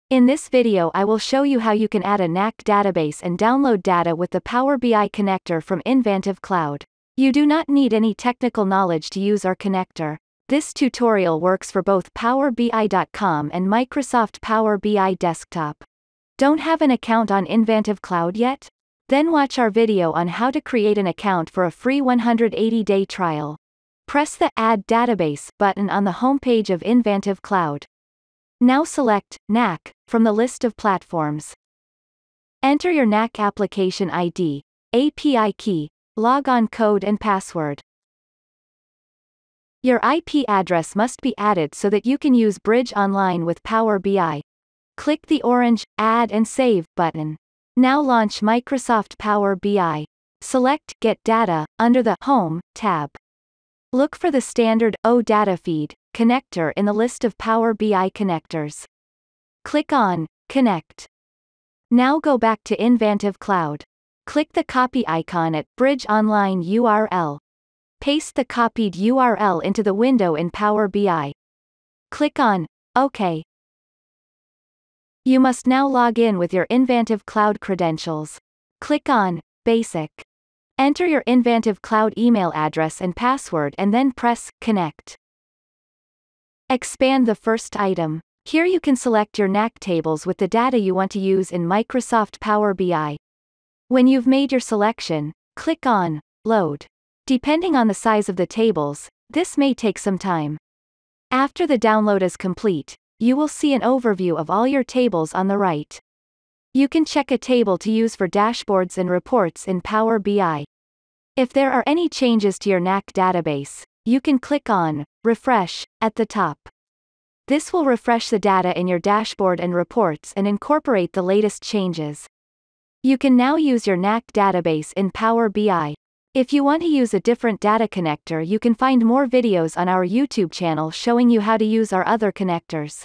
In this video I will show you how you can add a Knack database and download data with the Power BI connector from Invantive Cloud. You do not need any technical knowledge to use our connector. This tutorial works for both PowerBI.com and Microsoft Power BI Desktop. Don't have an account on Invantive Cloud yet? Then watch our video on how to create an account for a free 180-day trial. Press the Add Database button on the homepage of Invantive Cloud. Now select Knack from the list of platforms. Enter your Knack application ID, API key, logon code and password. Your IP address must be added so that you can use Bridge Online with Power BI. Click the orange Add and Save button. Now launch Microsoft Power BI. Select Get Data under the Home tab. Look for the standard OData Feed connector in the list of Power BI connectors. Click on Connect. Now go back to Invantive Cloud. Click the copy icon at Bridge Online URL. Paste the copied URL into the window in Power BI. Click on OK. You must now log in with your Invantive Cloud credentials. Click on Basic. Enter your Invantive Cloud email address and password and then press Connect. Expand the first item. Here you can select your Knack tables with the data you want to use in Microsoft Power BI. When you've made your selection, click on Load. Depending on the size of the tables, this may take some time. After the download is complete, you will see an overview of all your tables on the right. You can check a table to use for dashboards and reports in Power BI. If there are any changes to your Knack database, you can click on Refresh at the top. This will refresh the data in your dashboard and reports and incorporate the latest changes. You can now use your Knack database in Power BI. If you want to use a different data connector, you can find more videos on our YouTube channel showing you how to use our other connectors.